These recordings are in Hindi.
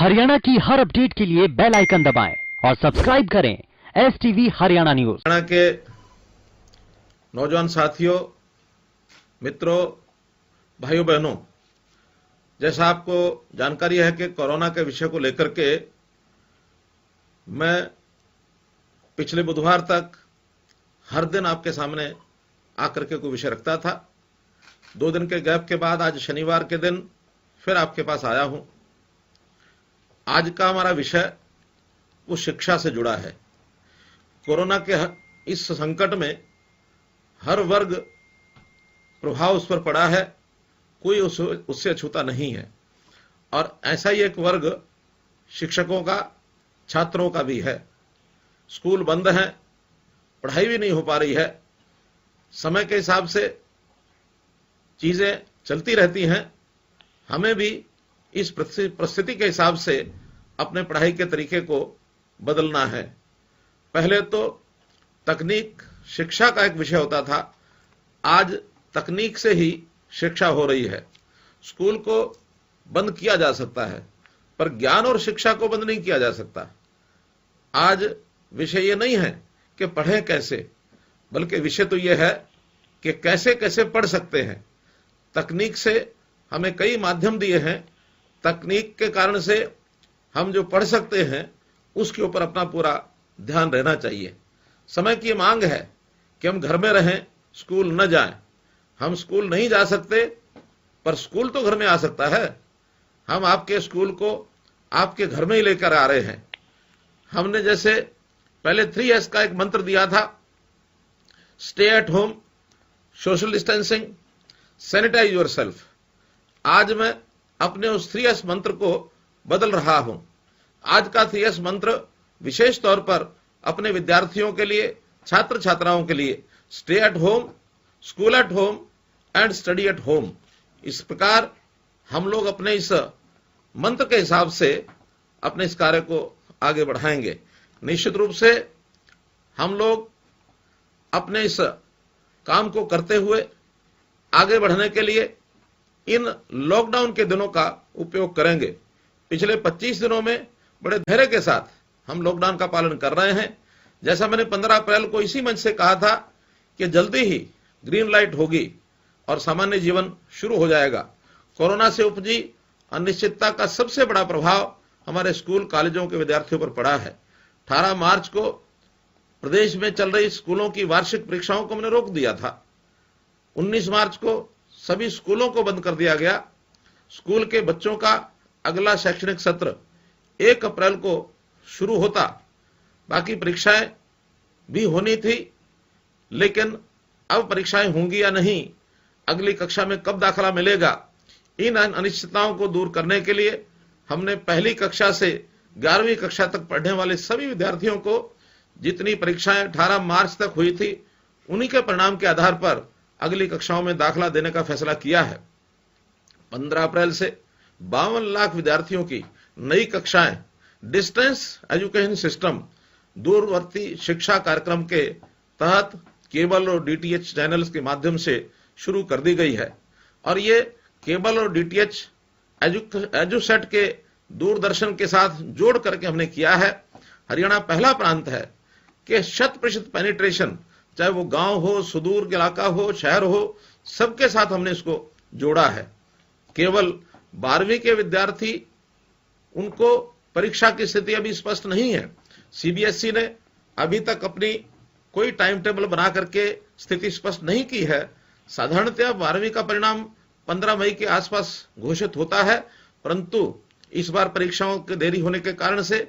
हरियाणा की हर अपडेट के लिए बेल आइकन दबाएं और सब्सक्राइब करें STV हरियाणा न्यूज। हरियाणा के नौजवान साथियों, मित्रों, भाइयों बहनों, जैसा आपको जानकारी है कि कोरोना के विषय को लेकर के मैं पिछले बुधवार तक हर दिन आपके सामने आकर के कोई विषय रखता था। 2 दिन के गैप के बाद आज शनिवार के दिन फिर आपके पास आया हूं। आज का हमारा विषय वो शिक्षा से जुड़ा है। कोरोना के इस संकट में हर वर्ग प्रभाव उस पर पड़ा है, कोई उससे अछूता नहीं है। और ऐसा ही एक वर्ग शिक्षकों का, छात्रों का भी है। स्कूल बंद हैं, पढ़ाई भी नहीं हो पा रही है, समय के हिसाब से चीजें चलती रहती हैं। हमें भी इस परिस्थिति के हिसाब से अपने पढ़ाई के तरीके को बदलना है। पहले तो तकनीक शिक्षा का एक विषय होता था, आज तकनीक से ही शिक्षा हो रही है। स्कूल को बंद किया जा सकता है, पर ज्ञान और शिक्षा को बंद नहीं किया जा सकता। आज विषय ये नहीं है कि पढ़ें कैसे, बल्कि विषय तो यह है कि कैसे कैसे पढ़ सकते हैं। तकनीक से हमें कई माध्यम दिए हैं, तकनीक के कारण से हम जो पढ़ सकते हैं उसके ऊपर अपना पूरा ध्यान रहना चाहिए। समय की मांग है कि हम घर में रहें, स्कूल न जाएं। हम स्कूल नहीं जा सकते, पर स्कूल तो घर में आ सकता है। हम आपके स्कूल को आपके घर में ही लेकर आ रहे हैं। हमने जैसे पहले 3S का एक मंत्र दिया था, stay at home, social distancing, sanitise yourself. आज मैं अपने उस 3S मंत्र को बदल रहा हूं। आज का 3S मंत्र विशेष तौर पर अपने विद्यार्थियों के लिए, छात्र छात्राओं के लिए, stay at home, school at home and study at home. इस प्रकार हम लोग अपने इस मंत्र के हिसाब से अपने इस कार्य को आगे बढ़ाएंगे। निश्चित रूप से हम लोग अपने इस काम को करते हुए आगे बढ़ने के लिए इन लॉकडाउन के दिनों का उपयोग करेंगे। पिछले 25 दिनों में बड़े धैर्य के साथ हम लॉकडाउन का पालन कर रहे हैं। जैसा मैंने 15 अप्रैल को इसी मंच से कहा था कि जल्दी ही ग्रीन लाइट होगी और सामान्य जीवन शुरू हो जाएगा। कोरोना से उपजी अनिश्चितता का सबसे बड़ा प्रभाव हमारे स्कूल कॉलेजों के विद्यार्थियों पर पड़ा है। 18 मार्च को प्रदेश में चल रही स्कूलों की वार्षिक परीक्षाओं को मैंने रोक दिया था। 19 मार्च को सभी स्कूलों को बंद कर दिया गया। स्कूल के बच्चों का अगला शैक्षणिक सत्र 1 अप्रैल को शुरू होता। बाकी परीक्षाएं भी होनी थी, लेकिन अब परीक्षाएं होंगी या नहीं, अगली कक्षा में कब दाखिला मिलेगा, इन अनिश्चितताओं को दूर करने के लिए हमने पहली कक्षा से 11वीं कक्षा तक पढ़ने वाले सभी विद्यार्थियों को जितनी परीक्षाएं 18 मार्च तक हुई थी, उन्हीं के परिणाम के आधार पर अगली कक्षाओं में दाखिला देने का फैसला किया है। 15 अप्रैल से 52 लाख विद्यार्थियों की नई कक्षाएं डिस्टेंस एजुकेशन सिस्टम, दूरवर्ती शिक्षा कार्यक्रम के तहत केबल और DTH चैनल्स के माध्यम से शुरू कर दी गई है। और ये केबल और DTH एजुसेट के दूरदर्शन के साथ जोड़ करके हमने किया है। हरियाणा पहला प्रांत है कि 100% पेनिट्रेशन, चाहे वो गांव हो, सुदूर इलाका हो, शहर हो, सबके साथ हमने इसको जोड़ा है। केवल 12वीं के विद्यार्थी, उनको परीक्षा की स्थिति अभी स्पष्ट नहीं है। CBSE ने अभी तक अपनी कोई टाइम टेबल बना करके स्थिति स्पष्ट नहीं की है। साधारणतः 12वीं का परिणाम 15 मई के आसपास घोषित होता है, परंतु इस बार परीक्षाओं के देरी होने के कारण से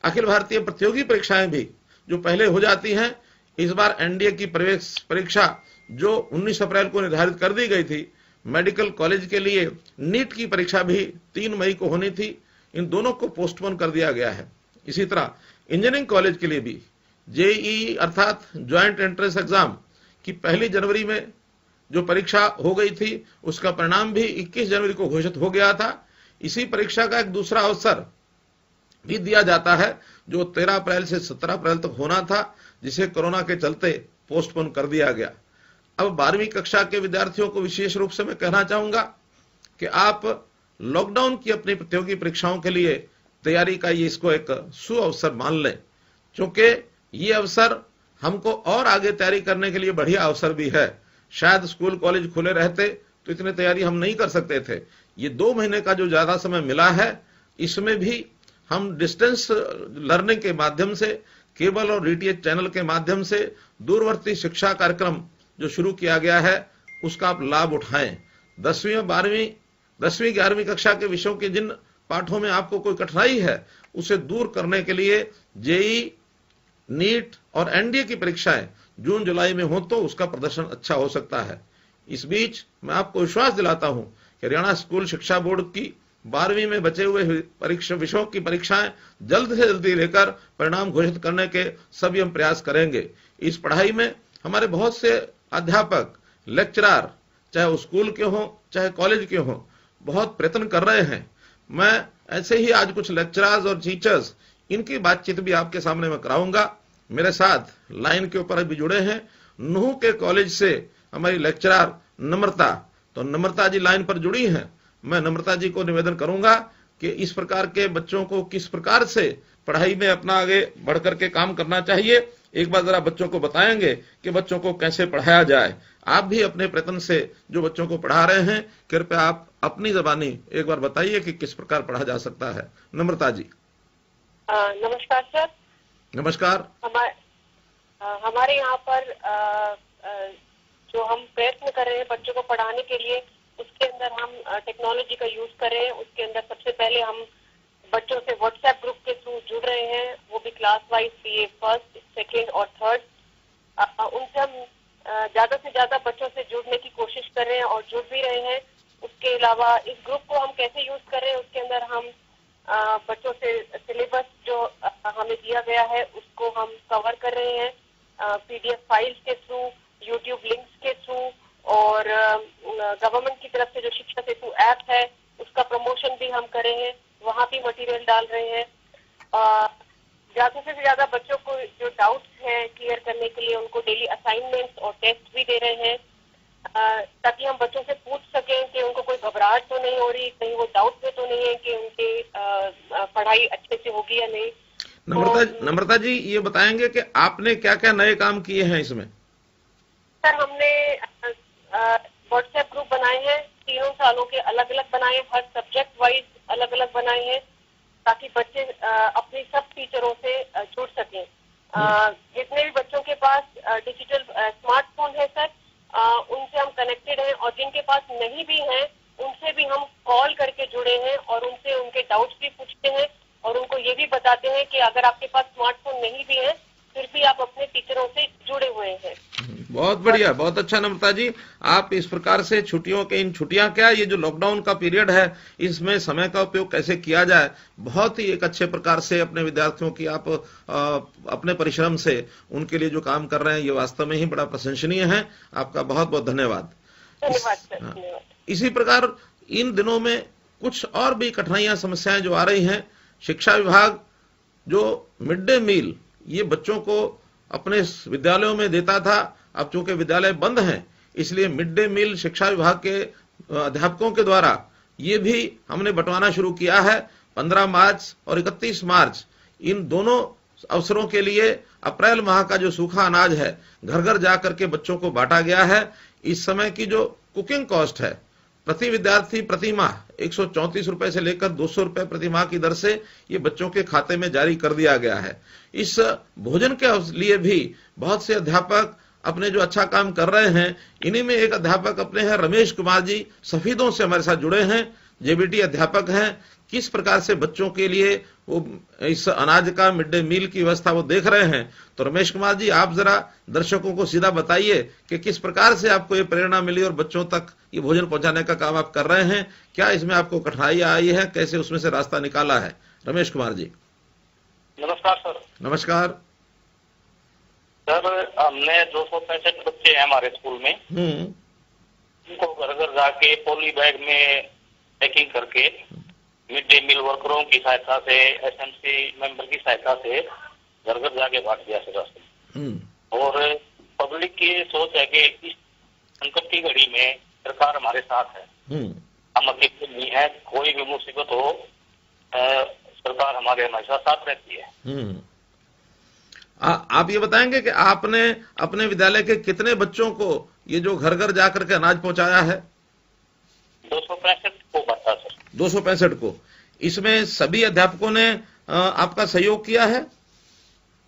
अखिल भारतीय प्रतियोगी परीक्षाएं भी जो पहले हो जाती हैं, इस बार NDA की प्रवेश परीक्षा जो 19 अप्रैल को निर्धारित कर दी गई थी, मेडिकल कॉलेज के लिए नीट की परीक्षा भी 3 मई को होनी थी, इन दोनों को पोस्टपोन कर दिया गया है। इसी तरह इंजीनियरिंग कॉलेज के लिए भी JEE अर्थात ज्वाइंट एंट्रेंस एग्जाम की 1 जनवरी में जो परीक्षा हो गई थी, उसका परिणाम भी 21 जनवरी को घोषित हो गया था। इसी परीक्षा का एक दूसरा अवसर भी दिया जाता है जो 13 अप्रैल से 17 अप्रैल तक होना था, जिसे कोरोना के चलते पोस्टपोन कर दिया गया। अब 12वीं कक्षा के विद्यार्थियों को विशेष रूप से मैं कहना चाहूंगा कि आप लॉकडाउन की अपनी प्रतियोगी परीक्षाओं के लिए तैयारी का ये इसको एक सुअवसर मान लें, क्योंकि ये अवसर हमको और आगे तैयारी करने के लिए बढ़िया अवसर भी है। शायद स्कूल कॉलेज खुले रहते तो इतनी तैयारी हम नहीं कर सकते थे। ये 2 महीने का जो ज्यादा समय मिला है, इसमें भी हम डिस्टेंस लर्निंग के माध्यम से, केबल और डीटीएच चैनल के माध्यम से दूरवर्ती शिक्षा कार्यक्रम जो शुरू किया गया है, उसका आप लाभ उठाएं। 10वीं और 10वीं 11वीं कक्षा के विषयों के जिन पाठों में आपको कोई कठिनाई है, उसे दूर करने के लिए जेई, नीट और एनडीए की परीक्षाएं जून जुलाई में हो तो उसका प्रदर्शन अच्छा हो सकता है। इस बीच मैं आपको विश्वास दिलाता हूं कि हरियाणा स्कूल शिक्षा बोर्ड की 12वीं में बचे हुए विषयों की परीक्षाएं जल्द से जल्दी लेकर परिणाम घोषित करने के सभी हम प्रयास करेंगे। इस पढ़ाई में हमारे बहुत से अध्यापक, लेक्चरर, चाहे वो स्कूल के हों चाहे कॉलेज के हों, बहुत प्रयत्न कर रहे हैं। मैं ऐसे ही आज कुछ लेक्चरर्स और टीचर्स, इनकी बातचीत भी आपके सामने मैं कराऊंगा। मेरे साथ लाइन के ऊपर अभी जुड़े हैं नूह के कॉलेज से हमारी लेक्चरर नम्रता। तो नम्रता जी लाइन पर जुड़ी हैं। मैं नम्रता जी को निवेदन करूंगा कि इस प्रकार के बच्चों को किस प्रकार से पढ़ाई में अपना आगे बढ़कर के काम करना चाहिए, एक बार जरा बच्चों को बताएंगे कि बच्चों को कैसे पढ़ाया जाए। आप भी अपने प्रयत्न से जो बच्चों को पढ़ा रहे हैं, कृपया आप अपनी जबानी एक बार बताइए कि किस प्रकार पढ़ा जा सकता है। नम्रता जी। नमस्कार सर। नमस्कार। हमारे यहाँ पर जो हम प्रयत्न कर रहे हैं बच्चों को पढ़ाने के लिए, उसके अंदर हम टेक्नोलॉजी का यूज कर रहे हैं। उसके अंदर सबसे पहले हम बच्चों से व्हाट्सएप ग्रुप के थ्रू जुड़ रहे हैं, वो भी class wise, BA first, second और थर्ड। उनसे हम ज्यादा से ज्यादा बच्चों से जुड़ने की कोशिश कर रहे हैं और जुड़ भी रहे हैं। उसके अलावा इस ग्रुप को हम कैसे यूज कर रहे हैं, उसके अंदर हम बच्चों से सिलेबस जो हमें दिया गया है उसको हम कवर कर रहे हैं, पीडीएफ फाइल्स के थ्रू, यूट्यूब लिंक्स के थ्रू, और गवर्नमेंट की तरफ से जो शिक्षा सेतु ऐप है उसका प्रमोशन भी हम कर रहे हैं, वहाँ भी मटेरियल डाल रहे हैं। ज्यादा से ज्यादा बच्चों को जो डाउट्स हैं क्लियर करने के लिए उनको डेली असाइनमेंट्स और टेस्ट भी दे रहे हैं, ताकि हम बच्चों से पूछ सकें कि उनको कोई घबराहट तो नहीं हो रही, कहीं वो डाउट में तो नहीं है कि उनकी पढ़ाई अच्छे से होगी या नहीं। नम्रता जी, ये बताएंगे कि आपने क्या क्या नए काम किए हैं इसमें? सर, हमने व्हाट्सएप ग्रुप बनाए हैं, 3 सालों के अलग अलग बनाए, हर सब्जेक्ट वाइज अलग अलग बनाए हैं, ताकि बच्चे अपनी सब टीचरों से जुड़ सकें। जितने भी बच्चों के पास डिजिटल स्मार्टफोन है सर, उनसे हम कनेक्टेड हैं, और जिनके पास नहीं भी हैं उनसे भी हम कॉल करके जुड़े हैं और उनसे उनके डाउट्स भी पूछते हैं, और उनको ये भी बताते हैं कि अगर आपके पास स्मार्टफोन नहीं भी है फिर भी आप अपने टीचरों से जुड़े हुए हैं। बहुत बढ़िया, बहुत अच्छा नम्रता जी। आप इस प्रकार से छुट्टियां क्या, ये जो लॉकडाउन का पीरियड है, इसमें समय का उपयोग कैसे किया जाए, बहुत ही एक अच्छे प्रकार से अपने विद्यार्थियों की आप अपने परिश्रम से उनके लिए जो काम कर रहे हैं, ये वास्तव में ही बड़ा प्रशंसनीय है। आपका बहुत बहुत धन्यवाद। धन्यवाद सर, धन्यवाद। इसी प्रकार इन दिनों में कुछ और भी कठिनाइयां, समस्याएं जो आ रही हैं। शिक्षा विभाग जो मिड डे मील ये बच्चों को अपने विद्यालयों में देता था, अब चूंकि विद्यालय बंद हैं, इसलिए मिड डे मील शिक्षा विभाग के अध्यापकों के द्वारा ये भी हमने बंटवाना शुरू किया है। 15 मार्च और 31 मार्च इन दोनों अवसरों के लिए अप्रैल माह का जो सूखा अनाज है घर घर जाकर के बच्चों को बांटा गया है। इस समय की जो कुकिंग कॉस्ट है प्रति विद्यार्थी प्रति माह 134 रुपए से लेकर 200 रुपए प्रति माह की दर से ये बच्चों के खाते में जारी कर दिया गया है। इस भोजन के लिए भी बहुत से अध्यापक अपने जो अच्छा काम कर रहे हैं, इन्हीं में एक अध्यापक अपने हैं रमेश कुमार जी, सफीदों से हमारे साथ जुड़े हैं, जेबीटी अध्यापक हैं। किस प्रकार से बच्चों के लिए वो इस अनाज का मिड डे मील की व्यवस्था वो देख रहे हैं। तो रमेश कुमार जी, आप जरा दर्शकों को सीधा बताइए कि किस प्रकार से आपको ये प्रेरणा मिली और बच्चों तक ये भोजन पहुंचाने का काम आप कर रहे हैं, क्या इसमें आपको कठिनाई आई है, कैसे उसमें से रास्ता निकाला है? रमेश कुमार जी। नमस्कार सर। नमस्कार सर, हमने 265 बच्चे हैं हमारे स्कूल में, उनको घर घर जाके पॉली बैग में पैकिंग करके मिड डे मील वर्करों की सहायता से, एसएमसी मेंबर की सहायता से घर घर जाके बांट दिया सर। और पब्लिक की सोच है कि इस संकट की घड़ी में सरकार हमारे साथ है, हम अकेले नहीं है, कोई भी मुसीबत हो सरकार हमारे हमेशा साथ रहती है। आप ये बताएंगे कि आपने अपने विद्यालय के कितने बच्चों को ये जो घर घर जाकर के अनाज पहुंचाया है? 265 को बांटा सर। 265 को। इसमें सभी अध्यापकों ने आपका सहयोग किया है?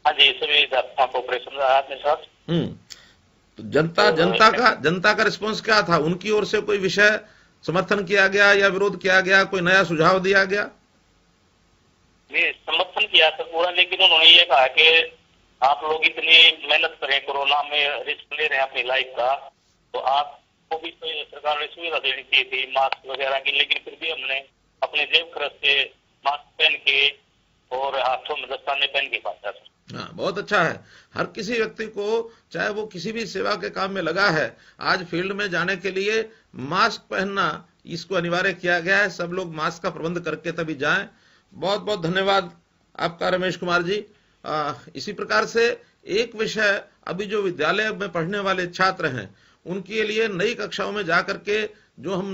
हाँ जी, सभी अध्यापकों को ऑपरेशन रहा अपने साथ। तो जनता का रिस्पॉन्स क्या था? उनकी ओर से कोई विषय समर्थन किया गया या विरोध किया गया, कोई नया सुझाव दिया गया? नहीं, समर्थन किया था पूरा, लेकिन उन्होंने ये कहा कि आप लोग इतनी मेहनत करें, कोरोना में रिस्क ले रहे हैं अपनी लाइफ का, तो आपको भी तो सरकार ने सुविधा देनी चाहिए थी मास्क वगैरह की, लेकिन फिर भी हमने अपने जेब खर्च से मास्क पहन के और हाथों में दस्ताने पहन के बांटा था। हाँ, बहुत अच्छा है। हर किसी व्यक्ति को, चाहे वो किसी भी सेवा के काम में लगा है, आज फील्ड में जाने के लिए मास्क पहनना इसको अनिवार्य किया गया है। सब लोग मास्क का प्रबंध करके तभी जाएं। बहुत बहुत धन्यवाद आपका रमेश कुमार जी। इसी प्रकार से एक विषय, अभी जो विद्यालय में पढ़ने वाले छात्र हैं उनके लिए नई कक्षाओं में जाकर के जो हम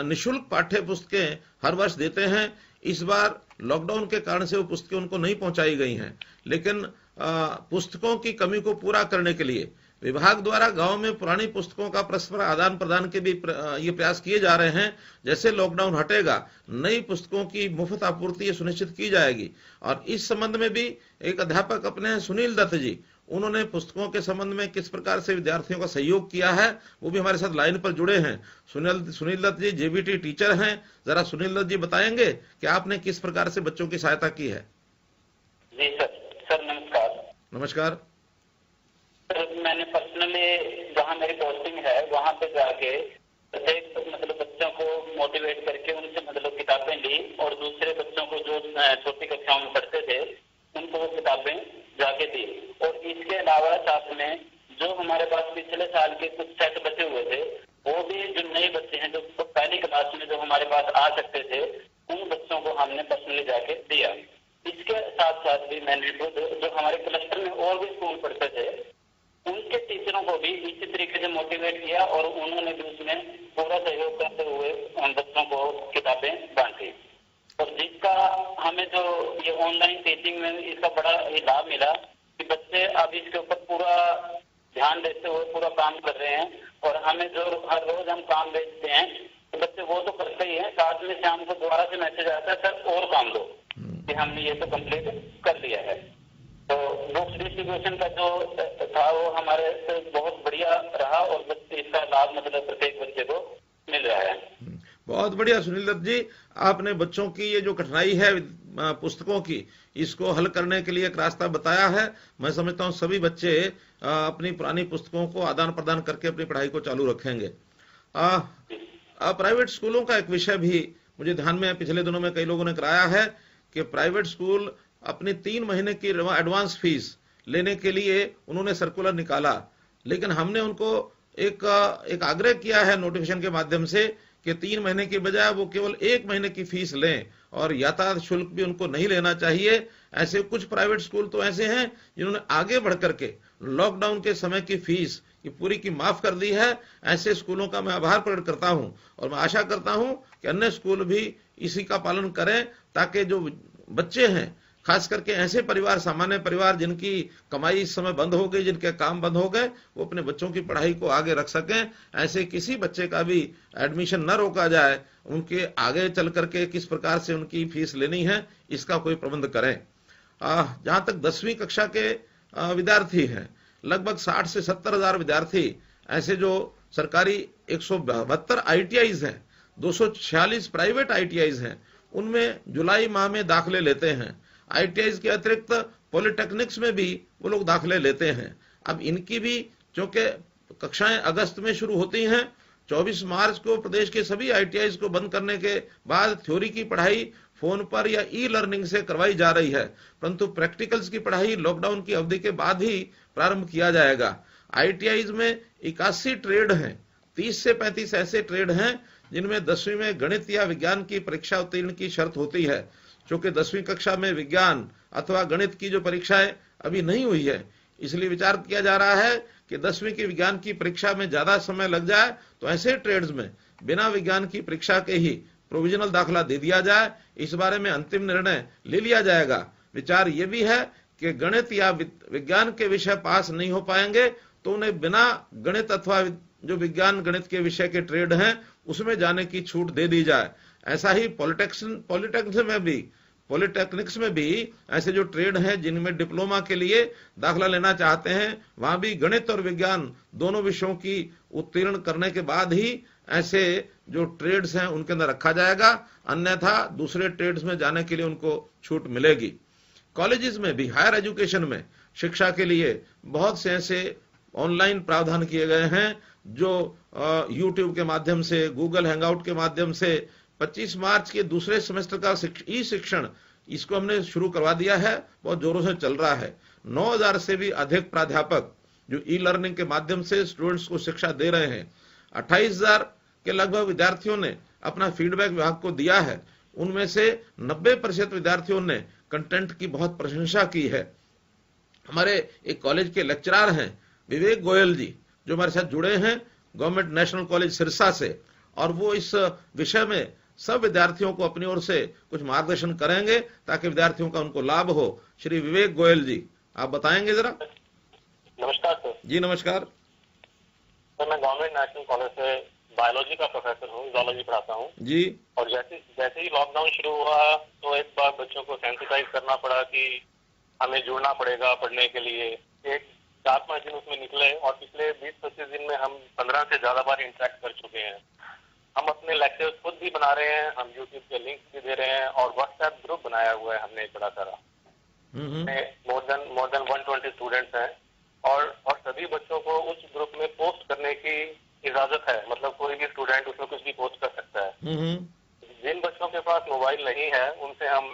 निःशुल्क पाठ्य पुस्तकें हर वर्ष देते हैं, इस बार लॉकडाउन के कारण से वो पुस्तकें उनको नहीं पहुंचाई गई हैं, लेकिन पुस्तकों की कमी को पूरा करने के लिए विभाग द्वारा गांव में पुरानी पुस्तकों का परस्पर आदान प्रदान के भी ये प्रयास किए जा रहे हैं। जैसे लॉकडाउन हटेगा, नई पुस्तकों की मुफ्त आपूर्ति सुनिश्चित की जाएगी। और इस संबंध में भी एक अध्यापक अपने हैं, सुनील दत्त जी, उन्होंने पुस्तकों के संबंध में किस प्रकार से विद्यार्थियों का सहयोग किया है, वो भी हमारे साथ लाइन पर जुड़े हैं। सुनील दत्त जी जेबीटी टीचर हैं। जरा सुनील दत्त जी बताएंगे कि आपने किस प्रकार से बच्चों की सहायता की है? जी सर नमस्कार। नमस्कार सर, मैंने पर्सनली जहाँ मेरी पोस्टिंग है वहाँ पे जाके प्रत्येक बच्चों को मोटिवेट करके उनसे किताबें ली, और दूसरे बच्चों को जो छोटी कक्षाओं में पढ़ते थे उनको वो किताबें जाके दी। और इसके अलावा साथ में जो हमारे पास पिछले साल के कुछ सेट बचे हुए थे, वो भी जो नए बच्चे हैं जो पहली क्लास में जो हमारे पास आ सकते थे, उन बच्चों को हमने पर्सनली जाके दिया। इसके साथ साथ भी मैंने जो हमारे क्लस्टर में और भी स्कूल पढ़ते थे उनके टीचरों को भी इसी तरीके से मोटिवेट किया, और उन्होंने भी उसमें पूरा सहयोग करते हुए उन बच्चों को किताबें बांटी। और जिसका हमें जो ये ऑनलाइन टीचिंग में इसका बड़ा ही लाभ मिला कि बच्चे अब इसके ऊपर पूरा ध्यान देते हुए पूरा काम कर रहे हैं। और हमें जो हर रोज हम काम भेजते हैं तो बच्चे वो तो करते ही हैं, साथ में शाम को दोबारा से मैसेज आता है, सर और काम दो, कि हमने ये तो कंप्लीट कर लिया है। तो बुक्स डिस्ट्रीब्यूशन का जो था वो हमारे से बहुत बढ़िया रहा, और बच्चे इसका लाभ प्रत्येक बच्चे को मिल रहा है। बहुत बढ़िया सुनील दत्त जी, आपने बच्चों की ये जो कठिनाई है पुस्तकों की, इसको हल करने के लिए एक रास्ता बताया है। मैं समझता हूँ सभी बच्चे अपनी पुरानी पुस्तकों को आदान प्रदान करके अपनी पढ़ाई को चालू रखेंगे। प्राइवेट स्कूलों का एक विषय भी मुझे ध्यान में पिछले दिनों में कई लोगों ने कराया है कि प्राइवेट स्कूल अपनी 3 महीने की एडवांस फीस लेने के लिए उन्होंने सर्कुलर निकाला, लेकिन हमने उनको एक आग्रह किया है नोटिफिकेशन के माध्यम से कि 3 महीने की बजाय वो केवल 1 महीने की फीस लें, और यातायात शुल्क भी उनको नहीं लेना चाहिए। ऐसे कुछ प्राइवेट स्कूल तो ऐसे हैं जिन्होंने आगे बढ़ करके लॉकडाउन के समय की फीस ये पूरी की माफ कर दी है। ऐसे स्कूलों का मैं आभार प्रकट करता हूं, और मैं आशा करता हूं कि अन्य स्कूल भी इसी का पालन करें, ताकि जो बच्चे हैं, खास करके ऐसे परिवार, सामान्य परिवार जिनकी कमाई इस समय बंद हो गई, जिनके काम बंद हो गए, वो अपने बच्चों की पढ़ाई को आगे रख सकें। ऐसे किसी बच्चे का भी एडमिशन न रोका जाए, उनके आगे चल करके किस प्रकार से उनकी फीस लेनी है इसका कोई प्रबंध करें। जहां तक 10वीं कक्षा के विद्यार्थी हैं, लगभग 60 से 70 हजार विद्यार्थी ऐसे जो सरकारी 172 ITIs हैं, 246 प्राइवेट ITIs हैं, उनमें जुलाई माह में दाखिले लेते हैं। ITIs के अतिरिक्त पॉलिटेक्निक्स में भी वो लोग दाखिले लेते हैं। अब इनकी भी चूंकि कक्षाएं अगस्त में शुरू होती हैं, 24 मार्च को प्रदेश के सभी ITIs को बंद करने के बाद थ्योरी की पढ़ाई फोन पर या ई-लर्निंग से करवाई जा रही है, परंतु प्रैक्टिकल्स की पढ़ाई लॉकडाउन की अवधि के बाद ही प्रारंभ किया जाएगा। ITIs में 81 ट्रेड हैं, 30 से 35 ऐसे ट्रेड हैं जिनमें 10वीं में गणित या विज्ञान की परीक्षा उत्तीर्ण की शर्त होती है। चूंकि 10वीं कक्षा में विज्ञान अथवा गणित की जो परीक्षाएं अभी नहीं हुई है, इसलिए विचार किया जा रहा है कि 10वीं की विज्ञान की परीक्षा में ज्यादा समय लग जाए तो ऐसे ट्रेड्स में बिना विज्ञान की परीक्षा के ही प्रोविजनल दाखला दे दिया जाए। इस बारे में अंतिम निर्णय ले लिया जाएगा। विचार ये भी है कि गणित या विज्ञान के विषय पास नहीं हो पाएंगे तो उन्हें बिना गणित अथवा जो विज्ञान गणित के विषय के ट्रेड हैं उसमें जाने की छूट दे दी जाए। ऐसा ही पॉलिटेक्निक्स में भी ऐसे जो ट्रेड हैं जिनमें डिप्लोमा के लिए दाखला लेना चाहते हैं, वहां भी गणित और विज्ञान दोनों विषयों की उत्तीर्ण करने के बाद ही ऐसे जो ट्रेड्स हैं उनके अंदर रखा जाएगा, अन्यथा दूसरे ट्रेड्स में जाने के लिए उनको छूट मिलेगी। कॉलेजेस में भी, हायर एजुकेशन में शिक्षा के लिए बहुत से ऐसे ऑनलाइन प्रावधान किए गए हैं जो यूट्यूब के माध्यम से, गूगल हैंगआउट के माध्यम से 25 मार्च के दूसरे सेमेस्टर का ई शिक्षण इसको हमने शुरू करवा दिया है, बहुत जोरों से चल रहा है। 9000 से भी अधिक प्राध्यापक जो ई लर्निंग के माध्यम से स्टूडेंट्स को शिक्षा दे रहे हैं। 28000 के लगभग विद्यार्थियों ने अपना फीडबैक विभाग को दिया है। उनमें से 90% विद्यार्थियों ने कंटेंट की बहुत प्रशंसा की है। हमारे एक कॉलेज के लेक्चरर हैं विवेक गोयल जी, जो हमारे साथ जुड़े हैं गवर्नमेंट नेशनल कॉलेज सिरसा से, और वो इस विषय में सब विद्यार्थियों को अपनी ओर से कुछ मार्गदर्शन करेंगे ताकि विद्यार्थियों का उनको लाभ हो। श्री विवेक गोयल जी, आप बताएंगे जरा। नमस्कार सर। जी नमस्कार सर, मैं गवर्नमेंट नेशनल कॉलेज से बायोलॉजी का प्रोफेसर हूँ, जूलॉजी पढ़ाता हूँ जी। और जैसे ही लॉकडाउन शुरू हुआ तो एक बार बच्चों को सेंसिटाइज करना पड़ा कि हमें जुड़ना पड़ेगा पढ़ने के लिए। एक 4-5 दिन उसमें निकले और पिछले 20-25 दिन में हम 15 से ज्यादा बार इंटरेक्ट कर चुके हैं। हम अपने लेक्चर्स खुद भी बना रहे हैं, हम यूट्यूब के लिंक्स भी दे रहे हैं और व्हाट्सएप ग्रुप बनाया हुआ है हमने बड़ा सारा। मोर देन 120 स्टूडेंट्स हैं और सभी बच्चों को उस ग्रुप में पोस्ट करने की इजाजत है, मतलब कोई भी स्टूडेंट उसमें कुछ भी पोस्ट कर सकता है। जिन बच्चों के पास मोबाइल नहीं है उनसे हम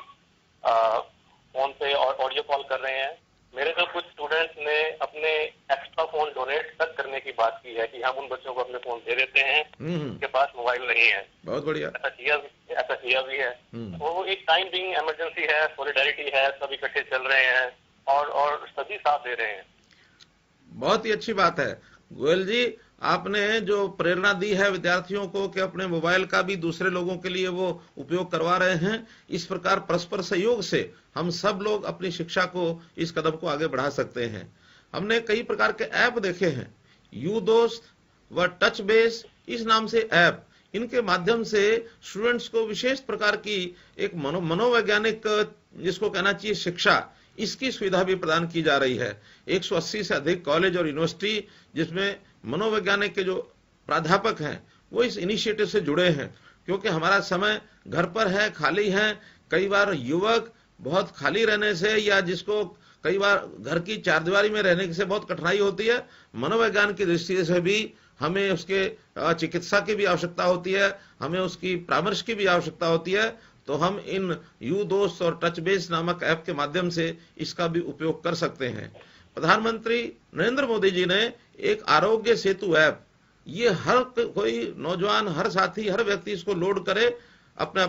फोन पे और ऑडियो कॉल कर रहे हैं। मेरे तो कुछ स्टूडेंट्स ने अपने एक्स्ट्रा फोन डोनेट तक करने की बात की है कि हम उन बच्चों को अपने फोन दे देते हैं उनके पास मोबाइल नहीं है। बहुत बढ़िया, ऐसा किया भी है। वो एक टाइम बिंग इमरजेंसी है, सॉलिडेरिटी है, सब इकट्ठे चल रहे हैं और सभी साथ दे रहे हैं। बहुत ही अच्छी बात है गोयल जी, आपने जो प्रेरणा दी है विद्यार्थियों को कि अपने मोबाइल का भी दूसरे लोगों के लिए वो उपयोग करवा रहे हैं। इस प्रकार परस्पर सहयोग से हम सब लोग अपनी शिक्षा को, इस कदम को आगे बढ़ा सकते हैं। हमने कई प्रकार के ऐप देखे हैं, यू दोस्त व टच बेस इस नाम से ऐप, इनके माध्यम से स्टूडेंट्स को विशेष प्रकार की एक मनोवैज्ञानिक, जिसको कहना चाहिए शिक्षा, इसकी सुविधा भी प्रदान की जा रही है। 180 से अधिक कॉलेज और यूनिवर्सिटी जिसमें मनोवैज्ञानिक के जो प्राध्यापक हैं वो इस इनिशिएटिव से जुड़े हैं, क्योंकि हमारा समय घर पर है, खाली है। कई बार युवक बहुत खाली रहने से या जिसको कई बार घर की चारदीवारी में रहने से बहुत कठिनाई होती है, मनोविज्ञान की दृष्टि से भी हमें उसके चिकित्सा की भी आवश्यकता होती है, हमें उसकी परामर्श की भी आवश्यकता होती है। तो हम इन यू दोस्त और टच बेस नामक ऐप के माध्यम से इसका भी उपयोग कर सकते हैं। प्रधानमंत्री नरेंद्र मोदी जी ने एक आरोग्य सेतु ऐप, ये हर कोई नौजवान, हर साथी, हर व्यक्ति इसको लोड करे, अपने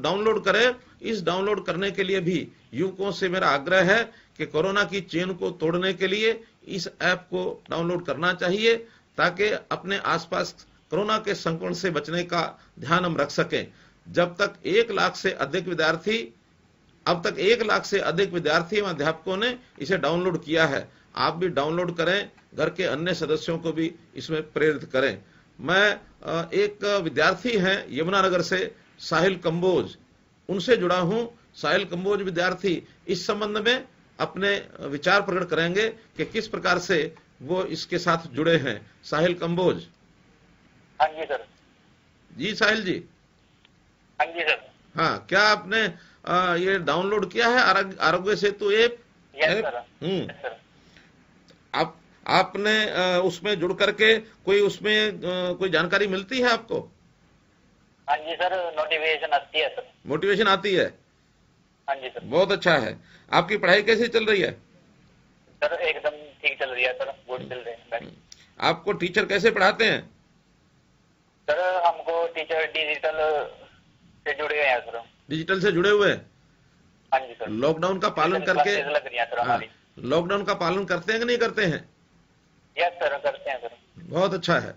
डाउनलोड करे। इस डाउनलोड करने के लिए भी युवकों से मेरा आग्रह है कि कोरोना की चेन को तोड़ने के लिए इस ऐप को डाउनलोड करना चाहिए, ताकि अपने आसपास कोरोना के संक्रमण से बचने का ध्यान हम रख सकें। जब तक 1 लाख से अधिक विद्यार्थी, अब तक 1 लाख से अधिक विद्यार्थी एवं अध्यापकों ने इसे डाउनलोड किया है। आप भी डाउनलोड करें, घर के अन्य सदस्यों को भी इसमें प्रेरित करें। मैं एक विद्यार्थी हैं यमुनानगर से, साहिल कंबोज, उनसे जुड़ा हूं। साहिल कंबोज विद्यार्थी इस संबंध में अपने विचार प्रकट करेंगे कि किस प्रकार से वो इसके साथ जुड़े हैं। साहिल कंबोज। हाँ जी सर। जी साहिल जी। हाँ जी सर। हाँ, क्या आपने ये डाउनलोड किया है Aarogya Setu app? Yes sir. आपने उसमें जुड़ करके कोई उसमें कोई जानकारी मिलती है आपको? हाँ जी सर, नोटिफिकेशन आती है सर। मोटिवेशन आती है? हाँ जी सर। बहुत अच्छा है। आपकी पढ़ाई कैसी चल रही है? सर एकदम ठीक चल रही है सर, गुड चल रही है। आपको टीचर कैसे पढ़ाते हैं? सर हमको टीचर डिजिटल से जुड़े हुए हैं सर। डिजिटल से जुड़े हुए हैं? हाँ जी सर। लॉकडाउन का पालन करके लग रही है सर हमारी। लॉकडाउन का पालन करते हैं कि नहीं करते हैं? यस सर, करते हैं सर। बहुत अच्छा है।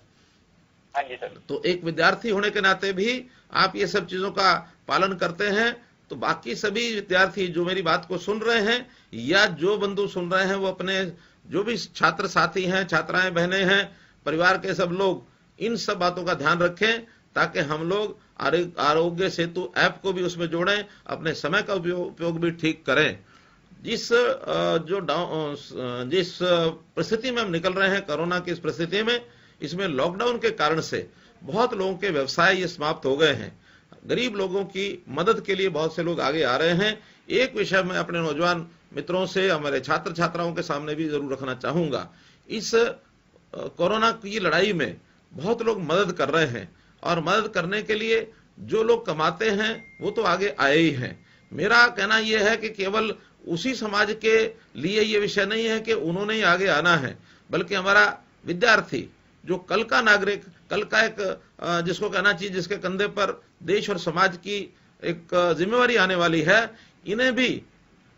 हाँ जी सर। तो एक विद्यार्थी होने के नाते भी आप ये सब चीजों का पालन करते हैं, तो बाकी सभी विद्यार्थी जो मेरी बात को सुन रहे हैं या जो बंधु सुन रहे हैं, वो अपने जो भी छात्र साथी हैं, छात्राएं बहनें हैं, परिवार के सब लोग इन सब बातों का ध्यान रखें, ताकि हम लोग आरोग्य सेतु ऐप को भी उसमें जोड़ें, अपने समय का उपयोग भी ठीक करें। जिस परिस्थिति में हम निकल रहे हैं, कोरोना की इस परिस्थिति में, इसमें लॉकडाउन के कारण से बहुत लोगों के व्यवसाय ये समाप्त हो गए हैं। गरीब लोगों की मदद के लिए बहुत से लोग आगे आ रहे हैं। एक विषय मैं अपने नौजवान मित्रों से, हमारे छात्र छात्राओं के सामने भी जरूर रखना चाहूंगा, इस कोरोना की लड़ाई में बहुत लोग मदद कर रहे हैं, और मदद करने के लिए जो लोग कमाते हैं वो तो आगे आए ही हैं। मेरा कहना यह है कि केवल उसी समाज के लिए ये विषय नहीं है कि उन्होंने ही आगे आना है, बल्कि हमारा विद्यार्थी जो कल का नागरिक, कल का एक जिसको कहना चाहिए जिसके कंधे पर देश और समाज की एक जिम्मेवारी आने वाली है, इन्हें भी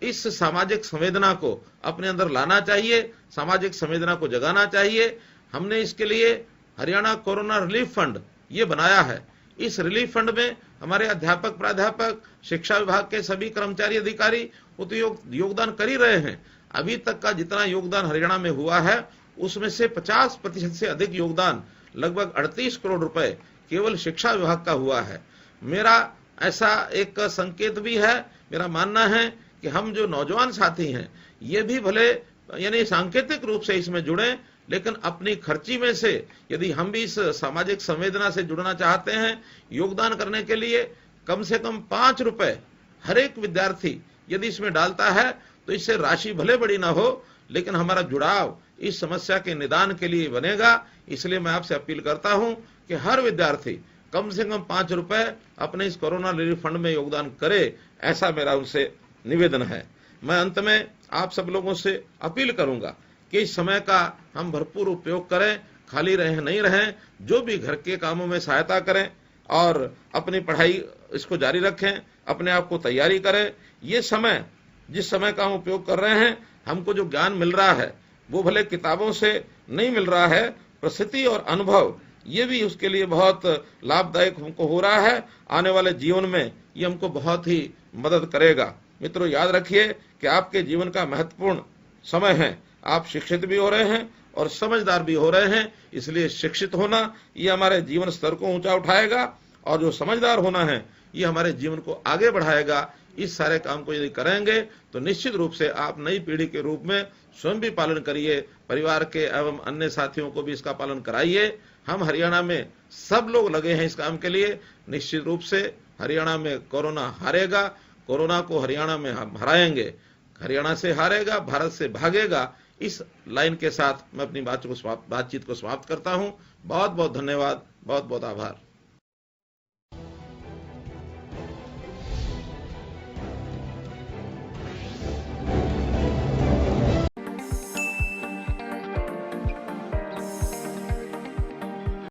इस सामाजिक संवेदना को अपने अंदर लाना चाहिए, सामाजिक संवेदना को जगाना चाहिए। हमने इसके लिए हरियाणा कोरोना रिलीफ फंड ये बनाया है। इस रिलीफ फंड में हमारे अध्यापक, प्राध्यापक, शिक्षा विभाग के सभी कर्मचारी, अधिकारी वो तो योगदान कर ही रहे हैं। अभी तक का जितना योगदान हरियाणा में हुआ है, उसमें से 50% से अधिक योगदान, लगभग 38 करोड़ रुपए केवल शिक्षा विभाग का हुआ है। मेरा ऐसा एक संकेत भी है, मेरा मानना है कि हम जो नौजवान साथी हैं, ये भी भले यानी सांकेतिक रूप से इसमें जुड़े, लेकिन अपनी खर्ची में से यदि हम भी इस सामाजिक संवेदना से जुड़ना चाहते हैं, योगदान करने के लिए कम से कम 5 रुपए हर एक विद्यार्थी यदि इसमें डालता है, तो इससे राशि भले बड़ी ना हो, लेकिन हमारा जुड़ाव इस समस्या के निदान के लिए बनेगा। इसलिए मैं आपसे अपील करता हूं कि हर विद्यार्थी कम से कम 5 रुपए अपने इस कोरोना रिलीफ फंड में योगदान करे, ऐसा मेरा उनसे निवेदन है। मैं अंत में आप सब लोगों से अपील करूंगा कि इस समय का हम भरपूर उपयोग करें, खाली रहें नहीं रहें, जो भी घर के कामों में सहायता करें और अपनी पढ़ाई इसको जारी रखें, अपने आप को तैयारी करें। ये समय, जिस समय का हम उपयोग कर रहे हैं, हमको जो ज्ञान मिल रहा है वो भले किताबों से नहीं मिल रहा है, परिस्थिति और अनुभव ये भी उसके लिए बहुत लाभदायक हमको हो रहा है। आने वाले जीवन में ये हमको बहुत ही मदद करेगा। मित्रों, याद रखिए कि आपके जीवन का महत्वपूर्ण समय है। आप शिक्षित भी हो रहे हैं और समझदार भी हो रहे हैं, इसलिए शिक्षित होना ये हमारे जीवन स्तर को ऊंचा उठाएगा, और जो समझदार होना है ये हमारे जीवन को आगे बढ़ाएगा। इस सारे काम को यदि करेंगे तो निश्चित रूप से आप नई पीढ़ी के रूप में स्वयं भी पालन करिए, परिवार के एवं अन्य साथियों को भी इसका पालन कराइए। हम हरियाणा में सब लोग लगे हैं इस काम के लिए। निश्चित रूप से हरियाणा में कोरोना हारेगा, कोरोना को हरियाणा में हम हराएंगे। हरियाणा से हारेगा, भारत से भागेगा। इस लाइन के साथ मैं अपनी बातचीत को समाप्त करता हूं। बहुत बहुत धन्यवाद, बहुत बहुत आभार।